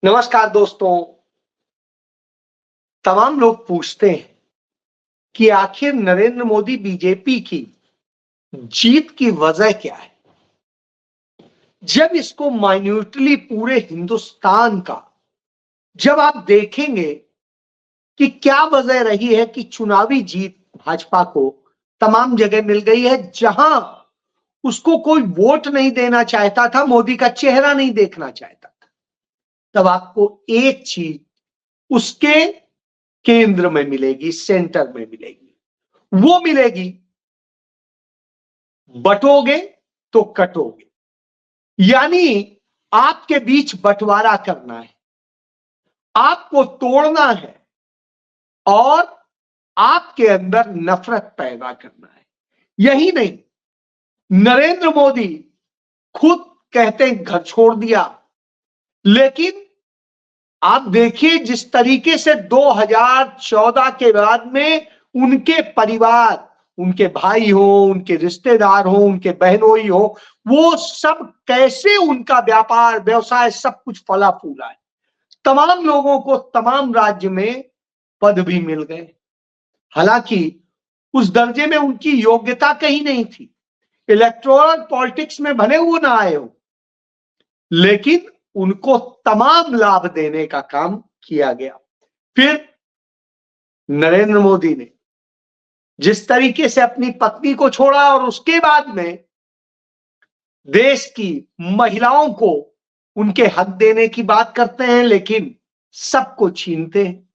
नमस्कार दोस्तों। तमाम लोग पूछते हैं कि आखिर नरेंद्र मोदी बीजेपी की जीत की वजह क्या है। जब इसको माइन्यूटली पूरे हिंदुस्तान का जब आप देखेंगे कि क्या वजह रही है कि चुनावी जीत भाजपा को तमाम जगह मिल गई है, जहां उसको कोई वोट नहीं देना चाहता था, मोदी का चेहरा नहीं देखना चाहता था, तब आपको एक चीज उसके केंद्र में मिलेगी, सेंटर में मिलेगी। वो मिलेगी बटोगे तो कटोगे, यानी आपके बीच बंटवारा करना है, आपको तोड़ना है और आपके अंदर नफरत पैदा करना है। यही नहीं, नरेंद्र मोदी खुद कहते हैं घर छोड़ दिया, लेकिन आप देखिए जिस तरीके से 2014 के बाद में उनके परिवार, उनके भाई हो, उनके रिश्तेदार हो, उनके बहनोई हो, वो सब कैसे उनका व्यापार व्यवसाय सब कुछ फला फूला है। तमाम लोगों को तमाम राज्य में पद भी मिल गए, हालांकि उस दर्जे में उनकी योग्यता कहीं नहीं थी। इलेक्टोरल पॉलिटिक्स में भले वो ना आए हो, लेकिन उनको तमाम लाभ देने का काम किया गया। फिर नरेंद्र मोदी ने जिस तरीके से अपनी पत्नी को छोड़ा और उसके बाद में देश की महिलाओं को उनके हक देने की बात करते हैं, लेकिन सबको छीनते हैं।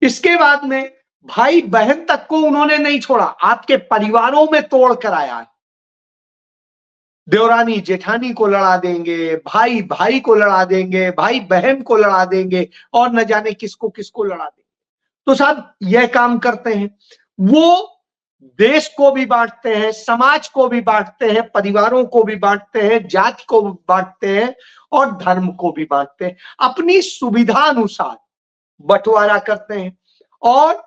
इसके बाद में भाई बहन तक को उन्होंने नहीं छोड़ा, आपके परिवारों में तोड़ कर आया है। देवरानी जेठानी को लड़ा देंगे, भाई भाई को लड़ा देंगे, भाई बहन को लड़ा देंगे और न जाने किसको किसको लड़ा देंगे। तो साहब यह काम करते हैं, वो देश को भी बांटते हैं, समाज को भी बांटते हैं, परिवारों को भी बांटते हैं, जाति को भी बांटते हैं और धर्म को भी बांटते हैं। अपनी सुविधा अनुसार बंटवारा करते हैं और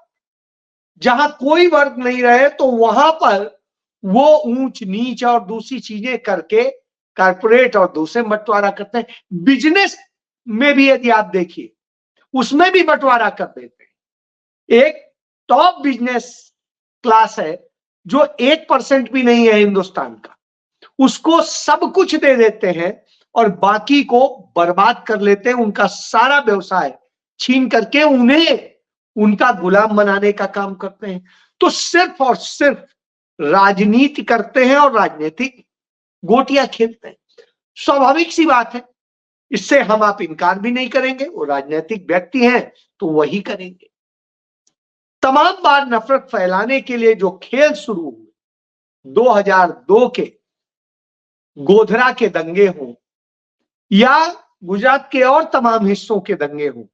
जहां कोई वर्ग नहीं रहे तो वहां पर वो ऊंच नीच और दूसरी चीजें करके कारपोरेट और दूसरे बंटवारा करते हैं। बिजनेस में भी यदि आप देखिए, उसमें भी बंटवारा कर देते हैं। एक टॉप बिजनेस क्लास है जो 1% भी नहीं है हिंदुस्तान का, उसको सब कुछ दे देते हैं और बाकी को बर्बाद कर लेते हैं, उनका सारा व्यवसाय छीन करके उन्हें उनका गुलाम बनाने का काम करते हैं। तो सिर्फ और सिर्फ राजनीति करते हैं और राजनीतिक गोटियां खेलते हैं। स्वाभाविक सी बात है, इससे हम आप इनकार भी नहीं करेंगे, वो राजनीतिक व्यक्ति हैं तो वही करेंगे। तमाम बार नफरत फैलाने के लिए जो खेल शुरू हुए, 2002 के गोधरा के दंगे हों या गुजरात के और तमाम हिस्सों के दंगे हों,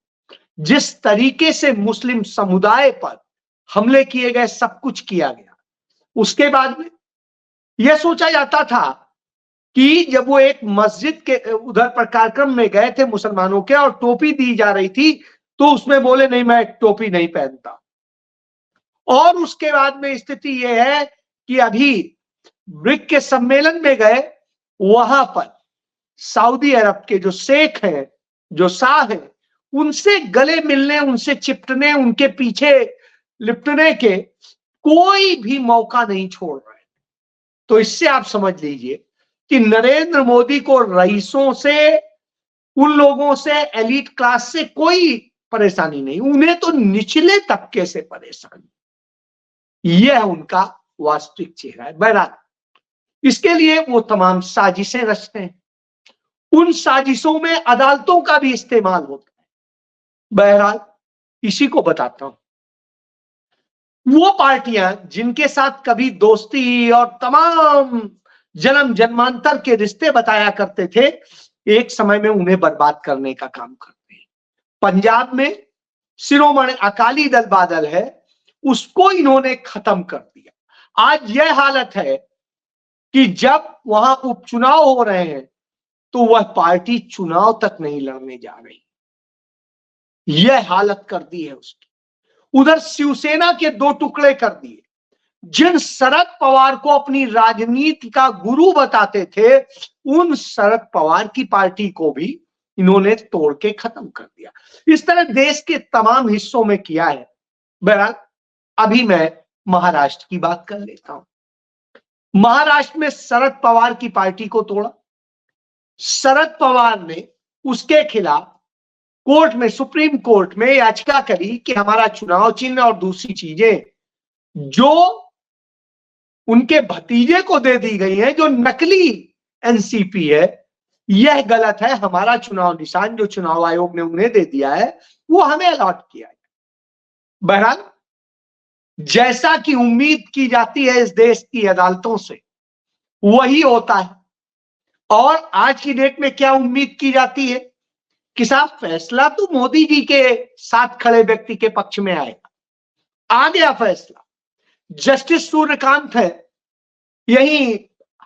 जिस तरीके से मुस्लिम समुदाय पर हमले किए गए, सब कुछ किया गया। उसके बाद में यह सोचा जाता था कि जब वो एक मस्जिद के उधर पर कार्यक्रम में गए थे मुसलमानों के और टोपी दी जा रही थी, तो उसमें बोले नहीं मैं टोपी नहीं पहनता। और उसके बाद में स्थिति यह है कि अभी ब्रिक्स के सम्मेलन में गए, वहां पर सऊदी अरब के जो शेख हैं, जो शाह हैं, उनसे गले मिलने, उनसे चिपटने, उनके पीछे लिपटने के कोई भी मौका नहीं छोड़ रहे। तो इससे आप समझ लीजिए कि नरेंद्र मोदी को रईसों से, उन लोगों से, एलीट क्लास से कोई परेशानी नहीं, उन्हें तो निचले तबके से परेशानी। यह उनका वास्तविक चेहरा है। बहरहाल इसके लिए वो तमाम साजिशें रचते हैं, उन साजिशों में अदालतों का भी इस्तेमाल होता है। बहरहाल इसी को बताता हूं, वो पार्टियां जिनके साथ कभी दोस्ती और तमाम जन्म जन्मांतर के रिश्ते बताया करते थे, एक समय में उन्हें बर्बाद करने का काम करते हैं। पंजाब में शिरोमणि अकाली दल बादल है, उसको इन्होंने खत्म कर दिया। आज यह हालत है कि जब वहां उपचुनाव हो रहे हैं तो वह पार्टी चुनाव तक नहीं लड़ने जा रही, यह हालत कर दी है उसकी। उधर शिवसेना के 2 टुकड़े कर दिए। जिन शरद पवार को अपनी राजनीति का गुरु बताते थे, उन शरद पवार की पार्टी को भी इन्होंने तोड़ के खत्म कर दिया। इस तरह देश के तमाम हिस्सों में किया है। बहरहाल अभी मैं महाराष्ट्र की बात कर लेता हूं। महाराष्ट्र में शरद पवार की पार्टी को तोड़ा। शरद पवार ने उसके खिलाफ कोर्ट में, सुप्रीम कोर्ट में याचिका करी कि हमारा चुनाव चिन्ह और दूसरी चीजें जो उनके भतीजे को दे दी गई है, जो नकली एनसीपी है, यह गलत है। हमारा चुनाव निशान जो चुनाव आयोग ने उन्हें दे दिया है वो हमें अलॉट किया है। बहरहाल जैसा कि उम्मीद की जाती है इस देश की अदालतों से, वही होता है। और आज की डेट में क्या उम्मीद की जाती है कि साहब फैसला तो मोदी जी के साथ खड़े व्यक्ति के पक्ष में आएगा। आ गया फैसला। जस्टिस सूर्यकांत है, यही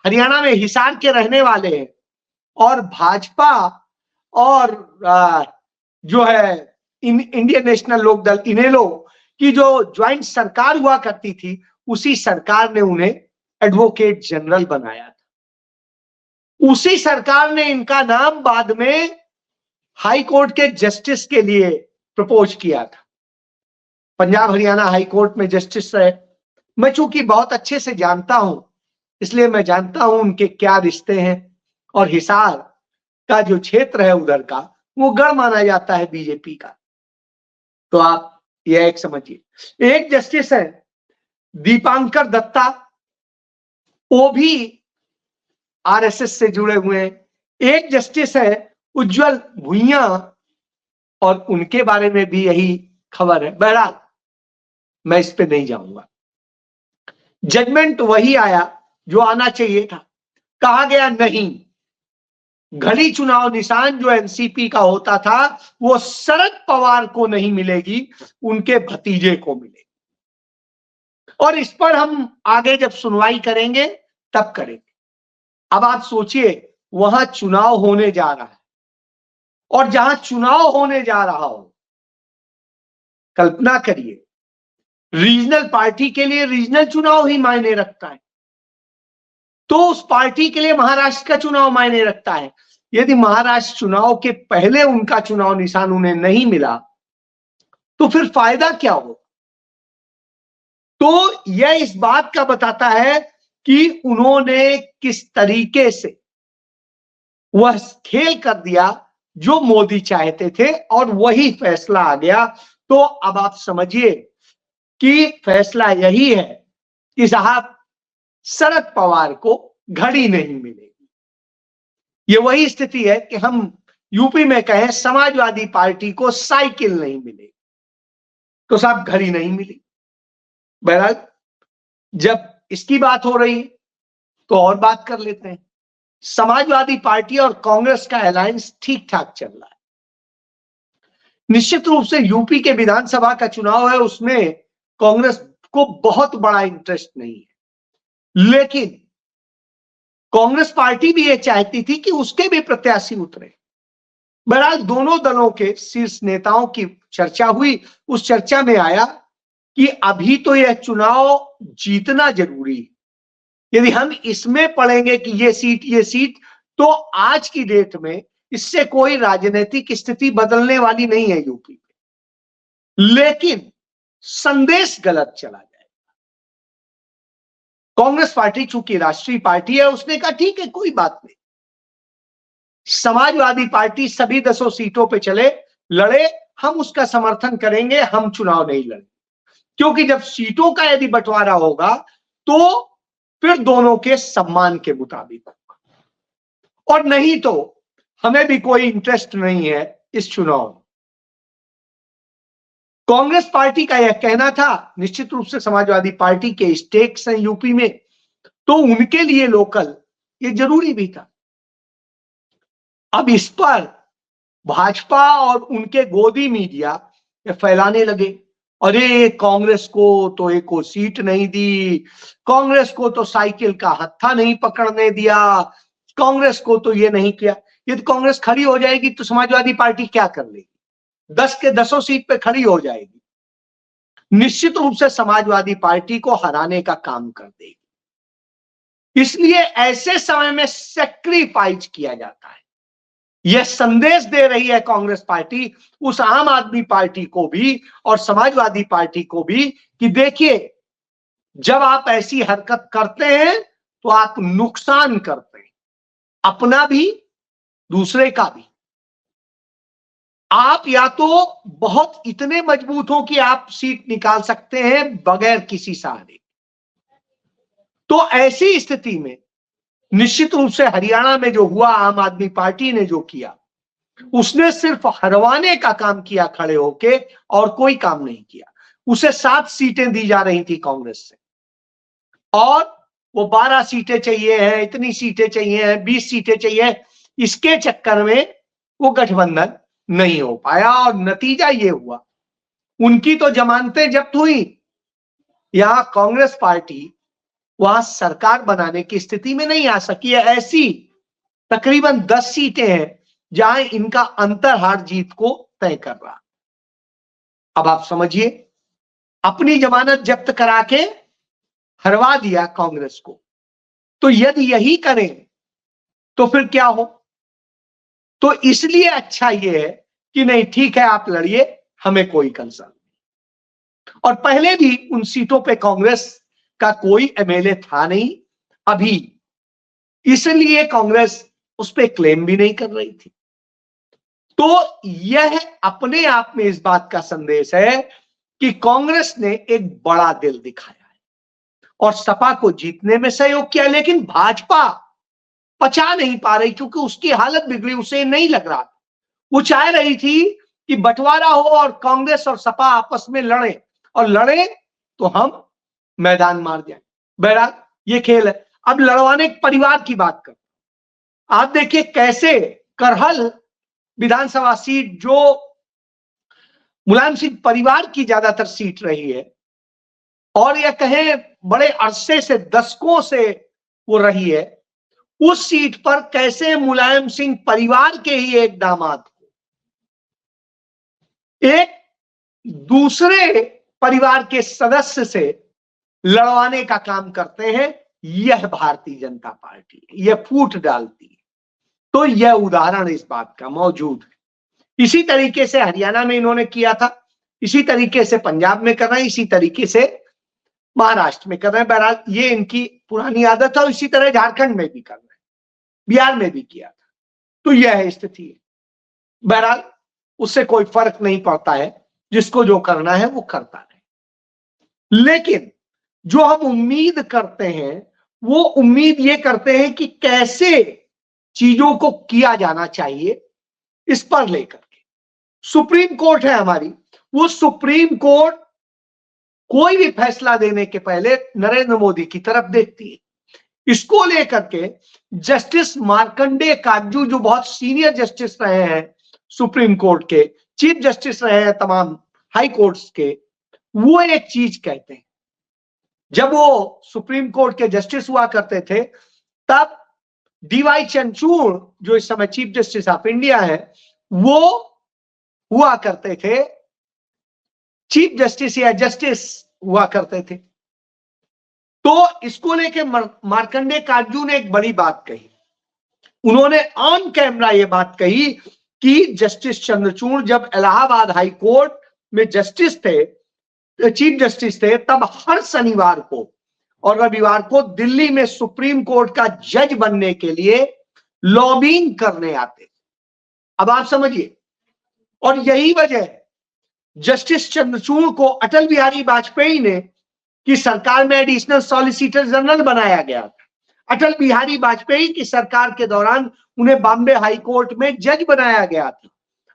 हरियाणा में हिसार के रहने वाले हैं, और भाजपा और जो है इंडियन नेशनल लोकदल, इनेलो की जो ज्वाइंट सरकार हुआ करती थी, उसी सरकार ने उन्हें एडवोकेट जनरल बनाया था। उसी सरकार ने इनका नाम बाद में हाई कोर्ट के जस्टिस के लिए प्रपोज किया था। पंजाब हरियाणा हाई कोर्ट में जस्टिस रहे। मैं चूंकि बहुत अच्छे से जानता हूं, इसलिए मैं जानता हूं उनके क्या रिश्ते हैं। और हिसार का जो क्षेत्र है उधर का, वो गढ़ माना जाता है बीजेपी का। तो आप यह एक समझिए। एक जस्टिस है दीपांकर दत्ता, वो भी आरएसएस से जुड़े हुए हैं। एक जस्टिस है उज्जवल भुइयां, और उनके बारे में भी यही खबर है। बहरहाल मैं इस पे नहीं जाऊंगा। जजमेंट वही आया जो आना चाहिए था। कहा गया नहीं, घड़ी चुनाव निशान जो एनसीपी का होता था वो शरद पवार को नहीं मिलेगी, उनके भतीजे को मिलेगी। और इस पर हम आगे जब सुनवाई करेंगे तब करेंगे। अब आप सोचिए, वहां चुनाव होने जा रहा है, और जहां चुनाव होने जा रहा हो, कल्पना करिए, रीजनल पार्टी के लिए रीजनल चुनाव ही मायने रखता है, तो उस पार्टी के लिए महाराष्ट्र का चुनाव मायने रखता है। यदि महाराष्ट्र चुनाव के पहले उनका चुनाव निशान उन्हें नहीं मिला, तो फिर फायदा क्या हो? तो यह इस बात का बताता है कि उन्होंने किस तरीके से वह खेल कर दिया जो मोदी चाहते थे, और वही फैसला आ गया। तो अब आप समझिए कि फैसला यही है कि साहब शरद पवार को घड़ी नहीं मिलेगी। ये वही स्थिति है कि हम यूपी में कहें समाजवादी पार्टी को साइकिल नहीं मिलेगी, तो साहब घड़ी नहीं मिली। बहरहाल जब इसकी बात हो रही तो और बात कर लेते हैं। समाजवादी पार्टी और कांग्रेस का अलायंस ठीक ठाक चल रहा है। निश्चित रूप से यूपी के विधानसभा का चुनाव है, उसमें कांग्रेस को बहुत बड़ा इंटरेस्ट नहीं है, लेकिन कांग्रेस पार्टी भी ये चाहती थी कि उसके भी प्रत्याशी उतरे। बहरहाल दोनों दलों के शीर्ष नेताओं की चर्चा हुई। उस चर्चा में आया कि अभी तो यह चुनाव जीतना जरूरी है। यदि हम इसमें पढ़ेंगे कि ये सीट, तो आज की डेट में इससे कोई राजनीतिक स्थिति बदलने वाली नहीं है यूपी में, लेकिन संदेश गलत चला जाएगा। कांग्रेस पार्टी चूंकि राष्ट्रीय पार्टी है, उसने कहा ठीक है, कोई बात नहीं, समाजवादी पार्टी सभी 10 सीटों पे चले, लड़े, हम उसका समर्थन करेंगे, हम चुनाव नहीं लड़ेंगे। क्योंकि जब सीटों का यदि बंटवारा होगा तो फिर दोनों के सम्मान के मुताबिक होगा, और नहीं तो हमें भी कोई इंटरेस्ट नहीं है इस चुनाव में। कांग्रेस पार्टी का यह कहना था, निश्चित रूप से समाजवादी पार्टी के स्टेक्स हैं यूपी में, तो उनके लिए लोकल ये जरूरी भी था। अब इस पर भाजपा और उनके गोदी मीडिया फैलाने लगे, अरे कांग्रेस को तो एक को सीट नहीं दी, कांग्रेस को तो साइकिल का हत्था नहीं पकड़ने दिया, कांग्रेस को तो ये नहीं किया। यदि कांग्रेस खड़ी हो जाएगी तो समाजवादी पार्टी क्या कर लेगी? 10 के 10 सीट पे खड़ी हो जाएगी, निश्चित रूप से समाजवादी पार्टी को हराने का काम कर देगी। इसलिए ऐसे समय में सैक्रिफाइस किया जाता है। यह संदेश दे रही है कांग्रेस पार्टी उस आम आदमी पार्टी को भी और समाजवादी पार्टी को भी कि देखिए, जब आप ऐसी हरकत करते हैं तो आप नुकसान करते हैं, अपना भी दूसरे का भी। आप या तो बहुत इतने मजबूत हो कि आप सीट निकाल सकते हैं बगैर किसी सहारे, तो ऐसी स्थिति में निश्चित रूप से हरियाणा में जो हुआ, आम आदमी पार्टी ने जो किया, उसने सिर्फ हरवाने का काम किया खड़े होके, और कोई काम नहीं किया। उसे 7 सीटें दी जा रही थी कांग्रेस से, और वो 12 सीटें चाहिए हैं, इतनी सीटें चाहिए हैं, 20 सीटें चाहिए, इसके चक्कर में वो गठबंधन नहीं हो पाया, और नतीजा ये हुआ, उनकी तो जमानतें जब्त हुई। यहां कांग्रेस पार्टी वहां सरकार बनाने की स्थिति में नहीं आ सकी है। ऐसी तकरीबन 10 सीटें हैं जहां इनका अंतर हार जीत को तय कर रहा। अब आप समझिए, अपनी जमानत जब्त करा के हरवा दिया कांग्रेस को, तो यदि यही करें तो फिर क्या हो? तो इसलिए अच्छा यह है कि नहीं, ठीक है, आप लड़िए, हमें कोई कंसर्न नहीं। और पहले भी उन सीटों पे कांग्रेस का कोई एमएलए था नहीं अभी, इसलिए कांग्रेस उस पर क्लेम भी नहीं कर रही थी। तो यह अपने आप में इस बात का संदेश है कि कांग्रेस ने एक बड़ा दिल दिखाया है और सपा को जीतने में सहयोग किया, लेकिन भाजपा पचा नहीं पा रही, क्योंकि उसकी हालत बिगड़ी, उसे नहीं लग रहा। वो चाह रही थी कि बंटवारा हो और कांग्रेस और सपा आपस में लड़े, और लड़े तो हम मैदान मार जाए। बहरहाल ये खेल है। अब लड़वाने परिवार की बात कर, आप देखिए कैसे करहल विधानसभा सीट, जो मुलायम सिंह परिवार की ज्यादातर सीट रही है, और यह कहें बड़े अरसे से, दशकों से वो रही है, उस सीट पर कैसे मुलायम सिंह परिवार के ही एक दामाद को एक दूसरे परिवार के सदस्य से लड़वाने का काम करते हैं। यह भारतीय जनता पार्टी है, यह फूट डालती है। तो यह उदाहरण इस बात का मौजूद है। इसी तरीके से हरियाणा में इन्होंने किया था, इसी तरीके से पंजाब में कर रहे हैं, इसी तरीके से महाराष्ट्र में कर रहे हैं। बहरहाल ये इनकी पुरानी आदत है, और इसी तरह झारखंड में भी कर रहे हैं, बिहार में भी किया था। तो यह स्थिति है। बहरहाल उससे कोई फर्क नहीं पड़ता है, जिसको जो करना है वो करता रहे। लेकिन जो हम उम्मीद करते हैं, वो उम्मीद ये करते हैं कि कैसे चीजों को किया जाना चाहिए, इस पर लेकर के सुप्रीम कोर्ट है हमारी, वो सुप्रीम कोर्ट कोई भी फैसला देने के पहले नरेंद्र मोदी की तरफ देखती है। इसको लेकर के जस्टिस मार्कंडेय काटजू, जो बहुत सीनियर जस्टिस रहे हैं सुप्रीम कोर्ट के, चीफ जस्टिस रहे हैं तमाम हाई कोर्ट्स के, वो एक चीज कहते हैं। जब वो सुप्रीम कोर्ट के जस्टिस हुआ करते थे, तब डीवाई चंद्रचूड़, जो इस समय चीफ जस्टिस ऑफ इंडिया है, वो हुआ करते थे चीफ जस्टिस या जस्टिस हुआ करते थे। तो इसको लेके मार्कंडेय काटजू ने एक बड़ी बात कही। उन्होंने ऑन कैमरा ये बात कही कि जस्टिस चंद्रचूड़ जब इलाहाबाद हाई कोर्ट में जस्टिस थे, चीफ जस्टिस थे, तब हर शनिवार को और रविवार को दिल्ली में सुप्रीम कोर्ट का जज बनने के लिए लॉबिंग करने आते। अब आप समझिए, और यही वजह है जस्टिस चंद्रचूड़ को अटल बिहारी वाजपेयी ने की सरकार में एडिशनल सॉलिसिटर जनरल बनाया गया था। अटल बिहारी वाजपेयी की सरकार के दौरान उन्हें बॉम्बे हाई कोर्ट में जज बनाया गया था,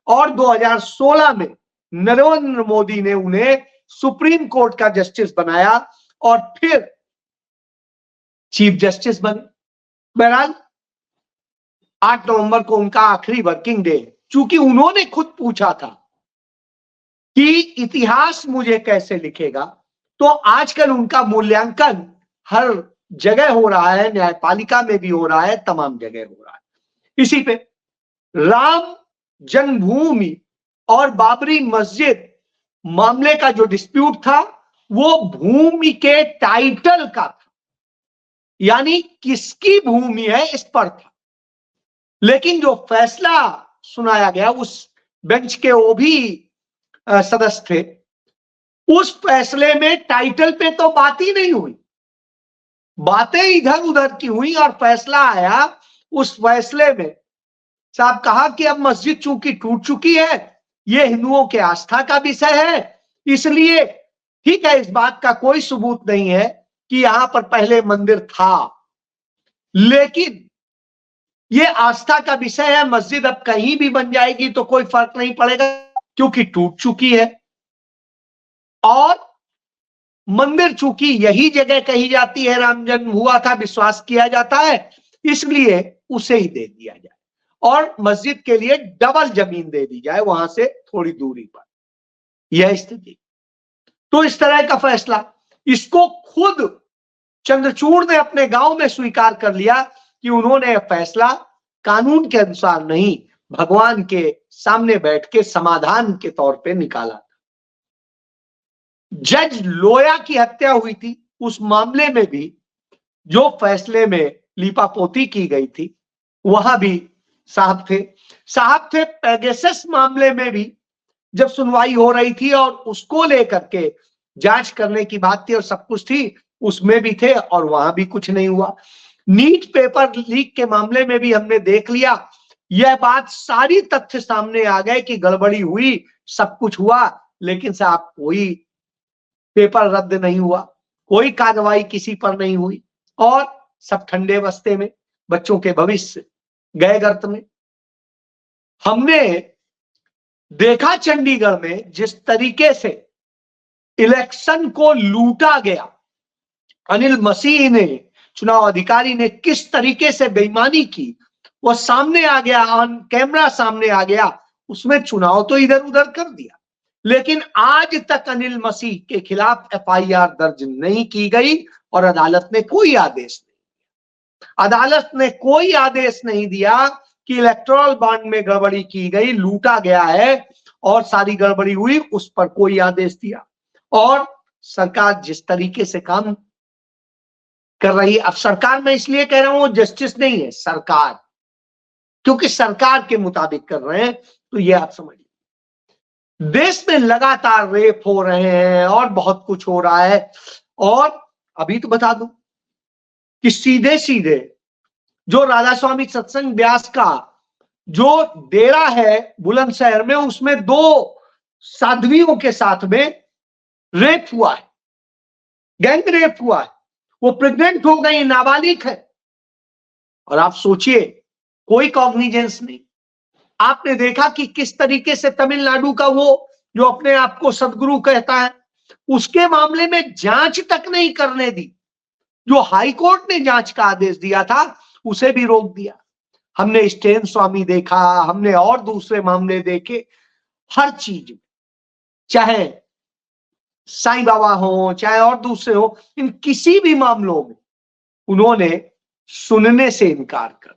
और 2016 में नरेंद्र मोदी ने उन्हें सुप्रीम कोर्ट का जस्टिस बनाया, और फिर चीफ जस्टिस बने। बहरहाल 8 नवंबर को उनका आखिरी वर्किंग डे है। चूंकि उन्होंने खुद पूछा था कि इतिहास मुझे कैसे लिखेगा, तो आजकल उनका मूल्यांकन हर जगह हो रहा है, न्यायपालिका में भी हो रहा है, तमाम जगह हो रहा है। इसी पे राम जन्मभूमि और बाबरी मस्जिद मामले का जो डिस्प्यूट था, वो भूमि के टाइटल का था, यानी किसकी भूमि है इस पर था। लेकिन जो फैसला सुनाया गया, उस बेंच के वो भी सदस्य थे, उस फैसले में टाइटल पे तो बात ही नहीं हुई, बातें इधर उधर की हुई और फैसला आया। उस फैसले में साहब कहा कि अब मस्जिद चूंकि टूट चुकी है, ये हिंदुओं के आस्था का विषय है, इसलिए ठीक है, इस बात का कोई सबूत नहीं है कि यहां पर पहले मंदिर था, लेकिन ये आस्था का विषय है, मस्जिद अब कहीं भी बन जाएगी तो कोई फर्क नहीं पड़ेगा क्योंकि टूट चुकी है, और मंदिर चूंकि यही जगह कही जाती है राम जन्म हुआ था, विश्वास किया जाता है, इसलिए उसे ही दे दिया जाए और मस्जिद के लिए डबल जमीन दे दी जाए वहां से थोड़ी दूरी पर, यह स्थिति। तो इस तरह का फैसला, इसको खुद चंद्रचूड़ ने अपने गांव में स्वीकार कर लिया कि उन्होंने यह फैसला कानून के अनुसार नहीं, भगवान के सामने बैठ के समाधान के तौर पे निकाला। जज लोया की हत्या हुई थी, उस मामले में भी जो फैसले में लीपापोती की गई थी, वहां भी साहब थे पेगासस मामले में भी जब सुनवाई हो रही थी और उसको लेकर के जांच करने की बात थी और सब कुछ थी, उसमें भी थे और वहां भी कुछ नहीं हुआ। नीट पेपर लीक के मामले में भी हमने देख लिया, यह बात सारी तथ्य सामने आ गए कि गड़बड़ी हुई, सब कुछ हुआ, लेकिन साहब कोई पेपर रद्द नहीं हुआ, कोई कार्रवाई किसी पर नहीं हुई और सब ठंडे बस्ते में, बच्चों के भविष्य गए गर्त में। हमने देखा चंडीगढ़ में जिस तरीके से इलेक्शन को लूटा गया, अनिल मसीह ने, चुनाव अधिकारी ने किस तरीके से बेईमानी की, वो सामने आ गया, ऑन कैमरा सामने आ गया। उसमें चुनाव तो इधर उधर कर दिया, लेकिन आज तक अनिल मसीह के खिलाफ एफआईआर दर्ज नहीं की गई और अदालत ने कोई आदेश नहीं दिया। अदालत ने कोई आदेश नहीं दिया कि इलेक्टोरल बॉन्ड में गड़बड़ी की गई, लूटा गया है और सारी गड़बड़ी हुई, उस पर कोई आदेश दिया। और सरकार जिस तरीके से काम कर रही है, अब सरकार मैं इसलिए कह रहा हूं जस्टिस नहीं है, सरकार, क्योंकि सरकार के मुताबिक कर रहे हैं, तो ये आप समझिए। देश में लगातार रेप हो रहे हैं और बहुत कुछ हो रहा है, और अभी तो बता दूं कि सीधे सीधे जो राधा स्वामी सत्संग ब्यास का जो डेरा है बुलंदशहर में, उसमें 2 साध्वियों के साथ में रेप हुआ है, गैंग रेप हुआ है, वो प्रेग्नेंट हो गई, नाबालिग है, और आप सोचिए कोई कॉग्निजेंस नहीं। आपने देखा कि किस तरीके से तमिलनाडु का वो जो अपने आप को सदगुरु कहता है, उसके मामले में जांच तक नहीं करने दी, जो हाई कोर्ट ने जांच का आदेश दिया था उसे भी रोक दिया। हमने स्टेन स्वामी देखा, हमने और दूसरे मामले देखे, हर चीज में, चाहे साईं बाबा हो चाहे और दूसरे हो, इन किसी भी मामलों में उन्होंने सुनने से इनकार कर,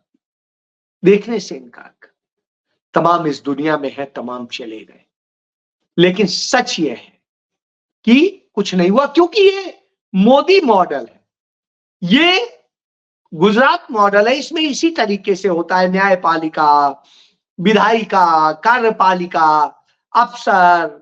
देखने से इनकार कर। तमाम इस दुनिया में है, तमाम चले गए, लेकिन सच ये है कि कुछ नहीं हुआ, क्योंकि ये मोदी मॉडल है, ये गुजरात मॉडल है, इसमें इसी तरीके से होता है। न्यायपालिका, विधायिका, कार्यपालिका, अफसर,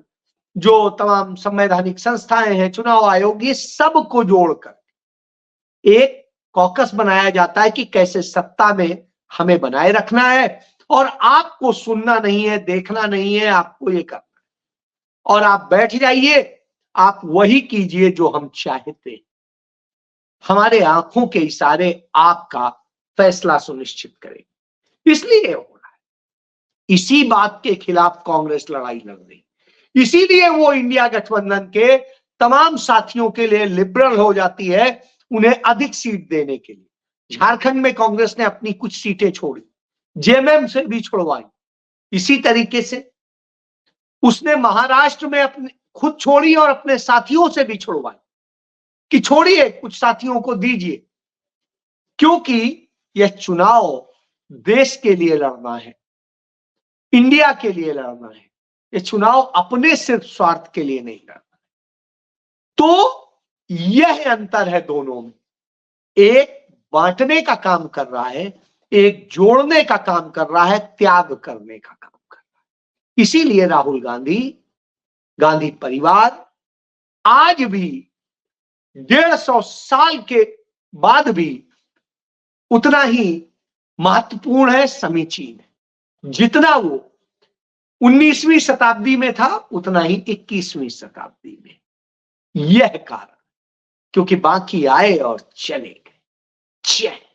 जो तमाम संवैधानिक संस्थाएं हैं, चुनाव आयोग, ये सब को जोड़कर एक कॉकस बनाया जाता है कि कैसे सत्ता में हमें बनाए रखना है, और आपको सुनना नहीं है, देखना नहीं है, आपको ये करना है, और आप बैठ जाइए, आप वही कीजिए जो हम चाहते हैं। हमारे आंखों के इशारे आपका फैसला सुनिश्चित करेंगे, इसलिए हो रहा है। इसी बात के खिलाफ कांग्रेस लड़ाई लड़ रही, इसीलिए वो इंडिया गठबंधन के तमाम साथियों के लिए लिबरल हो जाती है, उन्हें अधिक सीट देने के लिए। झारखंड में कांग्रेस ने अपनी कुछ सीटें छोड़ी, जेएमएम से भी छुड़वाई, इसी तरीके से उसने महाराष्ट्र में अपने खुद छोड़ी और अपने साथियों से भी छुड़वाई कि छोड़िए, कुछ साथियों को दीजिए, क्योंकि यह चुनाव देश के लिए लड़ना है, इंडिया के लिए लड़ना है, ये चुनाव अपने सिर्फ स्वार्थ के लिए नहीं लड़ना। तो यह अंतर है दोनों में, एक बांटने का काम कर रहा है, एक जोड़ने का काम कर रहा है, त्याग करने का काम कर रहा है। इसीलिए राहुल गांधी, गांधी परिवार आज भी 150 साल के बाद भी उतना ही महत्वपूर्ण है, समीचीन है। जितना वो 19वीं शताब्दी में था उतना ही 21वीं शताब्दी में। यह कारण, क्योंकि बाकी आए और चले गए। जय